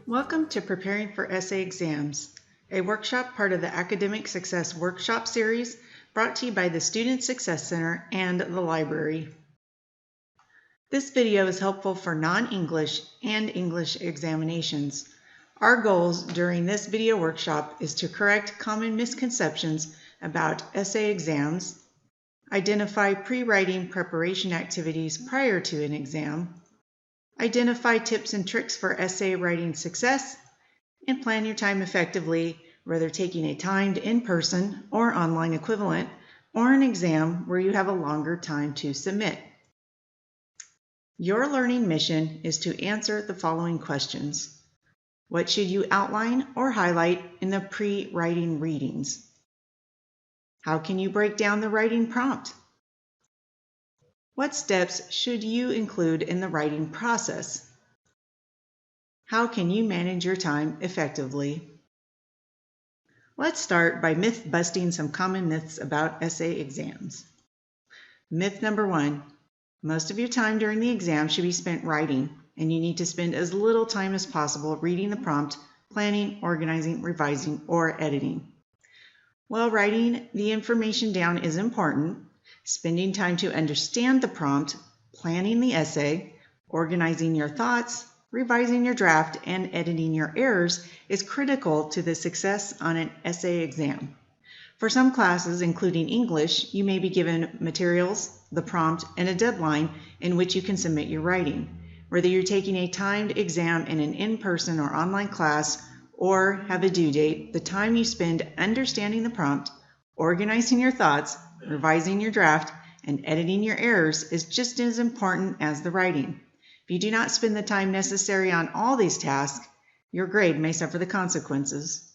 Welcome to Preparing for Essay Exams, a workshop part of the Academic Success Workshop Series brought to you by the Student Success Center and the library. This video is helpful for non-English and English examinations. Our goals during this video workshop is to correct common misconceptions about essay exams, identify pre-writing preparation activities prior to an exam, identify tips and tricks for essay writing success, and plan your time effectively, whether taking a timed in-person or online equivalent, or an exam where you have a longer time to submit. Your learning mission is to answer the following questions. What should you outline or highlight in the pre-writing readings? How can you break down the writing prompt? What steps should you include in the writing process? How can you manage your time effectively? Let's start by myth-busting some common myths about essay exams. Myth number 1, most of your time during the exam should be spent writing, and you need to spend as little time as possible reading the prompt, planning, organizing, revising, or editing. While writing the information down is important, spending time to understand the prompt, planning the essay, organizing your thoughts, revising your draft, and editing your errors is critical to the success on an essay exam. For some classes, including English, you may be given materials, the prompt, and a deadline in which you can submit your writing. Whether you're taking a timed exam in an in-person or online class, or have a due date, the time you spend understanding the prompt, organizing your thoughts, revising your draft, and editing your errors is just as important as the writing. If you do not spend the time necessary on all these tasks, your grade may suffer the consequences.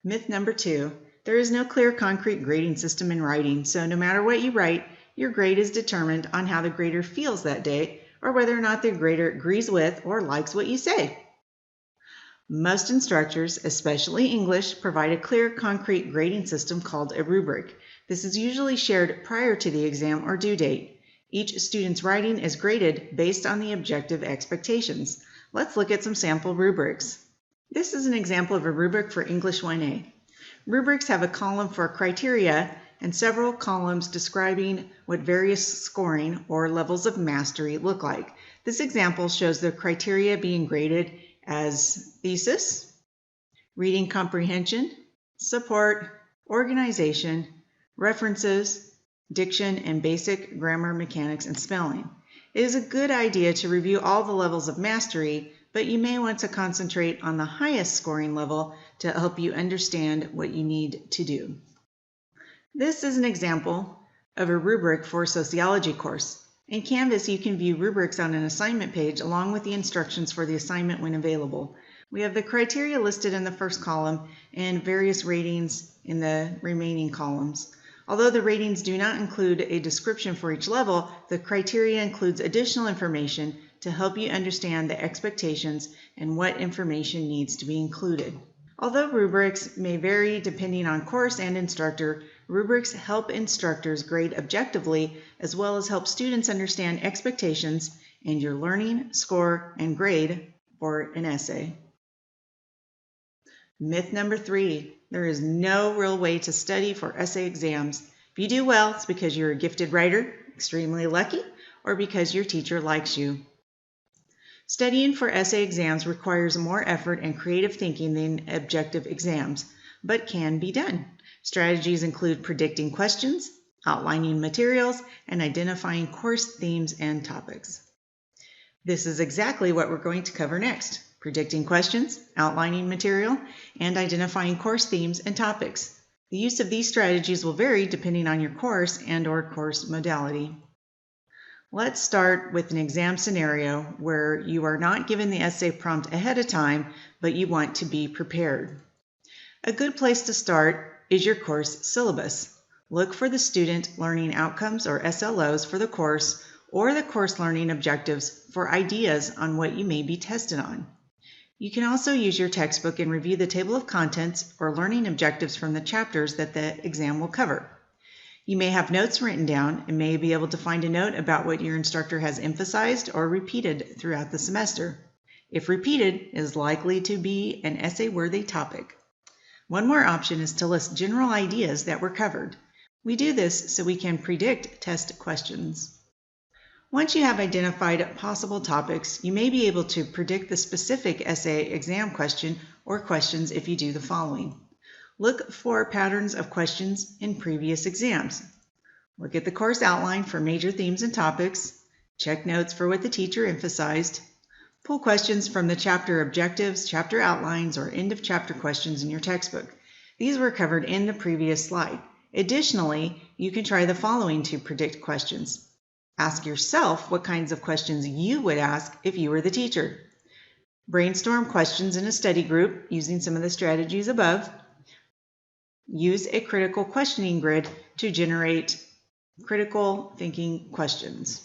Myth number 2, there is no clear concrete grading system in writing, so no matter what you write, your grade is determined on how the grader feels that day, or whether or not the grader agrees with or likes what you say. Most instructors, especially English, provide a clear, concrete grading system called a rubric. This is usually shared prior to the exam or due date. Each student's writing is graded based on the objective expectations. Let's look at some sample rubrics. This is an example of a rubric for English 1A. Rubrics have a column for criteria and several columns describing what various scoring or levels of mastery look like. This example shows the criteria being graded as thesis, reading comprehension, support, organization, references, diction, and basic grammar, mechanics, and spelling. It is a good idea to review all the levels of mastery, but you may want to concentrate on the highest scoring level to help you understand what you need to do. This is an example of a rubric for a sociology course. In Canvas, you can view rubrics on an assignment page along with the instructions for the assignment when available. We have the criteria listed in the first column and various ratings in the remaining columns. Although the ratings do not include a description for each level, the criteria includes additional information to help you understand the expectations and what information needs to be included. Although rubrics may vary depending on course and instructor, rubrics help instructors grade objectively as well as help students understand expectations and your learning, score, and grade for an essay. Myth number 3, there is no real way to study for essay exams. If you do well, it's because you're a gifted writer, extremely lucky, or because your teacher likes you. Studying for essay exams requires more effort and creative thinking than objective exams, but can be done. Strategies include predicting questions, outlining materials, and identifying course themes and topics. This is exactly what we're going to cover next: predicting questions, outlining material, and identifying course themes and topics. The use of these strategies will vary depending on your course and/or course modality. Let's start with an exam scenario where you are not given the essay prompt ahead of time, but you want to be prepared. A good place to start is your course syllabus. Look for the student learning outcomes or SLOs for the course or the course learning objectives for ideas on what you may be tested on. You can also use your textbook and review the table of contents or learning objectives from the chapters that the exam will cover. You may have notes written down and may be able to find a note about what your instructor has emphasized or repeated throughout the semester. If repeated, is likely to be an essay-worthy topic. One more option is to list general ideas that were covered. We do this so we can predict test questions. Once you have identified possible topics, you may be able to predict the specific essay exam question or questions if you do the following. Look for patterns of questions in previous exams. Look at the course outline for major themes and topics. Check notes for what the teacher emphasized. Pull questions from the chapter objectives, chapter outlines, or end of chapter questions in your textbook. These were covered in the previous slide. Additionally, you can try the following to predict questions. Ask yourself what kinds of questions you would ask if you were the teacher. Brainstorm questions in a study group using some of the strategies above. Use a critical questioning grid to generate critical thinking questions.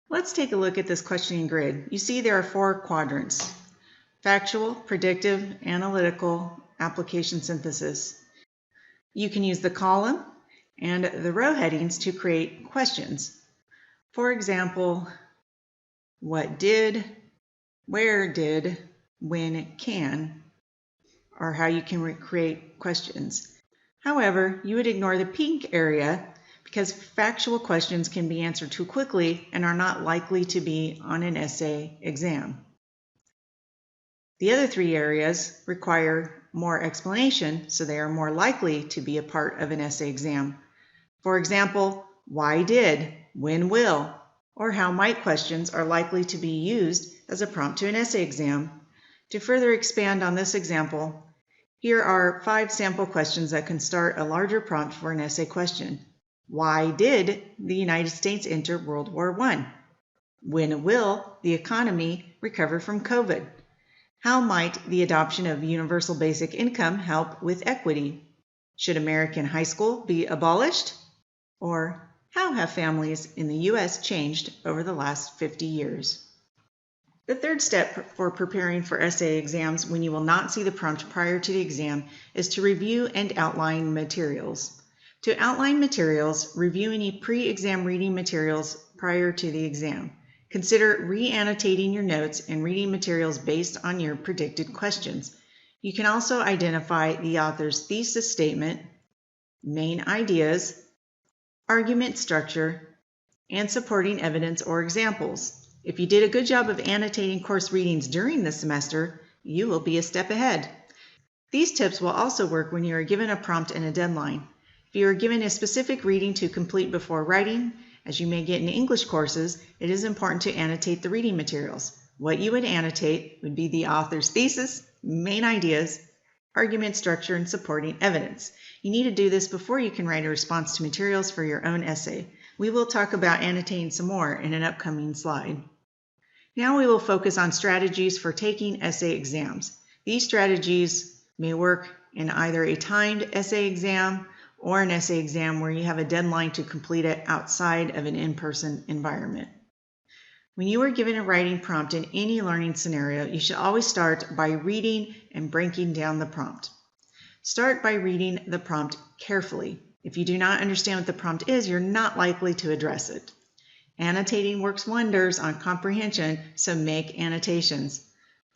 Let's take a look at this questioning grid. You see there are 4 quadrants: factual, predictive, analytical, application synthesis. You can use the column and the row headings to create questions. For example, what did, where did, when can, or how you can create questions. However, you would ignore the pink area because factual questions can be answered too quickly and are not likely to be on an essay exam. The other 3 areas require more explanation, so they are more likely to be a part of an essay exam. For example, why did, when will, or how might questions are likely to be used as a prompt to an essay exam. To further expand on this example, here are 5 sample questions that can start a larger prompt for an essay question. Why did the United States enter World War I? When will the economy recover from COVID? How might the adoption of universal basic income help with equity? Should American high school be abolished? Or how have families in the U.S. changed over the last 50 years? The third step for preparing for essay exams when you will not see the prompt prior to the exam is to review and outline materials. To outline materials, review any pre-exam reading materials prior to the exam. Consider re-annotating your notes and reading materials based on your predicted questions. You can also identify the author's thesis statement, main ideas, argument structure, and supporting evidence or examples. If you did a good job of annotating course readings during the semester, you will be a step ahead. These tips will also work when you are given a prompt and a deadline. If you are given a specific reading to complete before writing, as you may get in English courses, it is important to annotate the reading materials. What you would annotate would be the author's thesis, main ideas, argument structure, and supporting evidence. You need to do this before you can write a response to materials for your own essay. We will talk about annotating some more in an upcoming slide. Now we will focus on strategies for taking essay exams. These strategies may work in either a timed essay exam or an essay exam where you have a deadline to complete it outside of an in-person environment. When you are given a writing prompt in any learning scenario, you should always start by reading and breaking down the prompt. Start by reading the prompt carefully. If you do not understand what the prompt is, you're not likely to address it. Annotating works wonders on comprehension, so make annotations.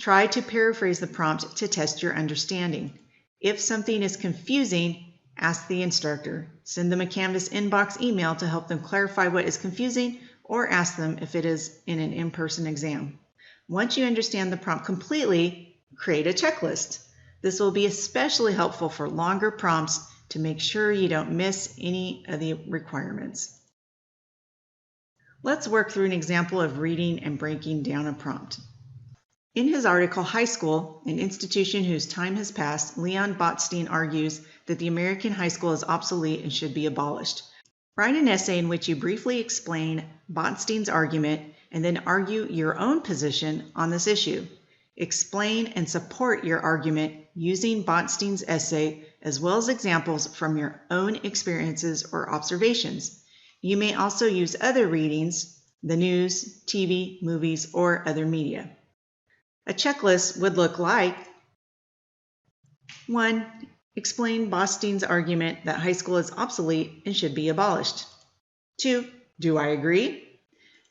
Try to paraphrase the prompt to test your understanding. If something is confusing, ask the instructor. Send them a Canvas inbox email to help them clarify what is confusing, or ask them if it is in an in-person exam. Once you understand the prompt completely, create a checklist. This will be especially helpful for longer prompts to make sure you don't miss any of the requirements. Let's work through an example of reading and breaking down a prompt. In his article, High School, an institution whose time has passed, Leon Botstein argues that the American high school is obsolete and should be abolished. Write an essay in which you briefly explain Botstein's argument and then argue your own position on this issue. Explain and support your argument using Botstein's essay as well as examples from your own experiences or observations. You may also use other readings, the news, TV, movies, or other media. A checklist would look like 1. Explain Botstein's argument that high school is obsolete and should be abolished. 2. Do I agree?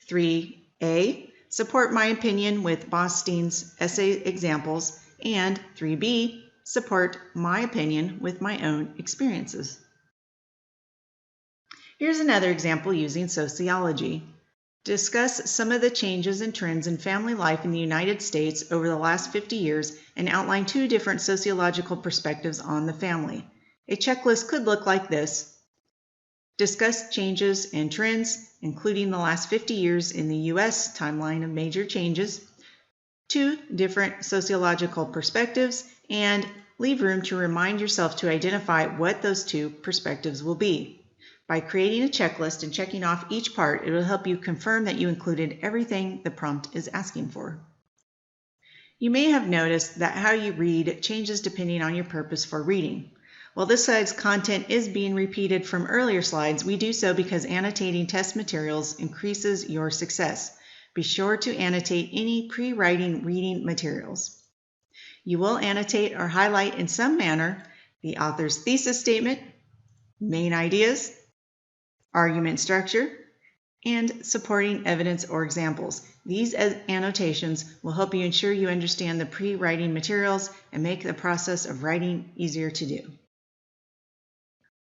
3. A. support my opinion with Bostein's essay examples, and 3B, support my opinion with my own experiences. Here's another example using sociology. Discuss some of the changes and trends in family life in the United States over the last 50 years and outline 2 different sociological perspectives on the family. A checklist could look like this. Discuss changes and trends, including the last 50 years in the U.S. timeline of major changes, 2 different sociological perspectives, and leave room to remind yourself to identify what those 2 perspectives will be. By creating a checklist and checking off each part, it will help you confirm that you included everything the prompt is asking for. You may have noticed that how you read changes depending on your purpose for reading. While this slide's content is being repeated from earlier slides, we do so because annotating test materials increases your success. Be sure to annotate any pre-writing reading materials. You will annotate or highlight in some manner the author's thesis statement, main ideas, argument structure, and supporting evidence or examples. These annotations will help you ensure you understand the pre-writing materials and make the process of writing easier to do.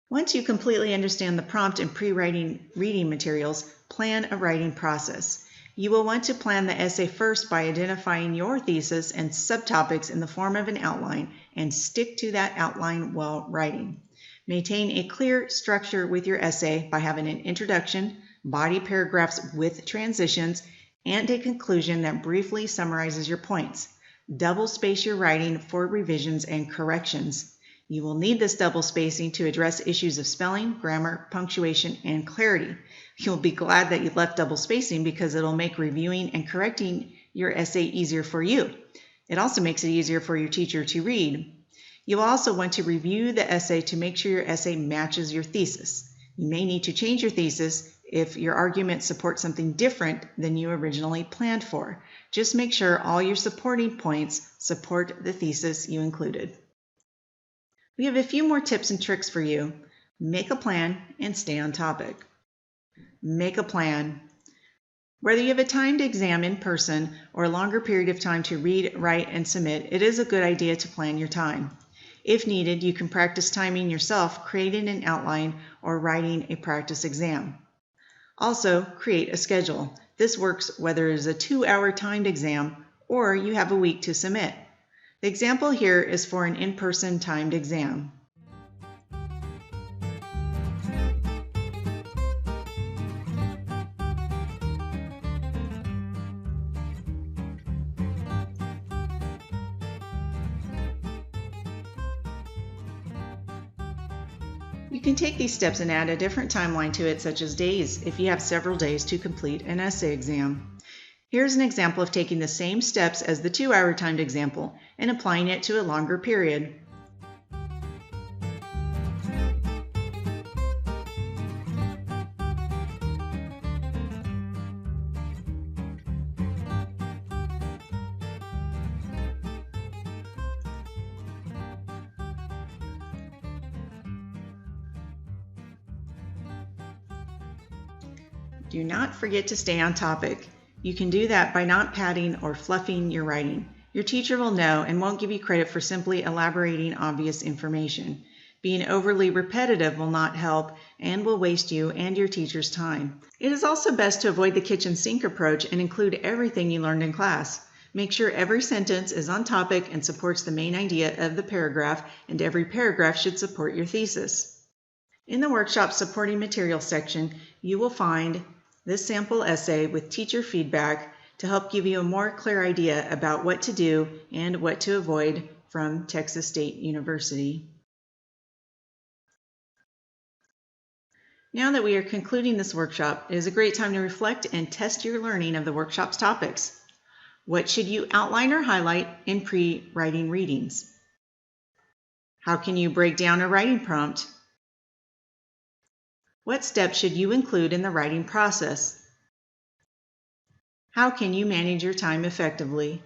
Once you completely understand the prompt and pre-writing reading materials, plan a writing process. You will want to plan the essay first by identifying your thesis and subtopics in the form of an outline and stick to that outline while writing. Maintain a clear structure with your essay by having an introduction, body paragraphs with transitions, and a conclusion that briefly summarizes your points. Double space your writing for revisions and corrections. You will need this double spacing to address issues of spelling, grammar, punctuation, and clarity. You'll be glad that you left double spacing because it'll make reviewing and correcting your essay easier for you. It also makes it easier for your teacher to read. You'll also want to review the essay to make sure your essay matches your thesis. You may need to change your thesis if your argument supports something different than you originally planned for. Just make sure all your supporting points support the thesis you included. We have a few more tips and tricks for you. Make a plan and stay on topic. Make a plan. Whether you have a timed exam in person or a longer period of time to read, write, and submit, it is a good idea to plan your time. If needed, you can practice timing yourself, creating an outline, or writing a practice exam. Also, create a schedule. This works whether it is a 2-hour timed exam or you have a week to submit. The example here is for an in-person timed exam. You can take these steps and add a different timeline to it, such as days, if you have several days to complete an essay exam. Here's an example of taking the same steps as the 2-hour timed example and applying it to a longer period. Do not forget to stay on topic. You can do that by not padding or fluffing your writing. Your teacher will know and won't give you credit for simply elaborating obvious information. Being overly repetitive will not help and will waste you and your teacher's time. It is also best to avoid the kitchen sink approach and include everything you learned in class. Make sure every sentence is on topic and supports the main idea of the paragraph, and every paragraph should support your thesis. In the workshop supporting materials section, you will find this sample essay with teacher feedback to help give you a more clear idea about what to do and what to avoid from Texas State University. Now that we are concluding this workshop, it is a great time to reflect and test your learning of the workshop's topics. What should you outline or highlight in pre-writing readings? How can you break down a writing prompt? What steps should you include in the writing process? How can you manage your time effectively?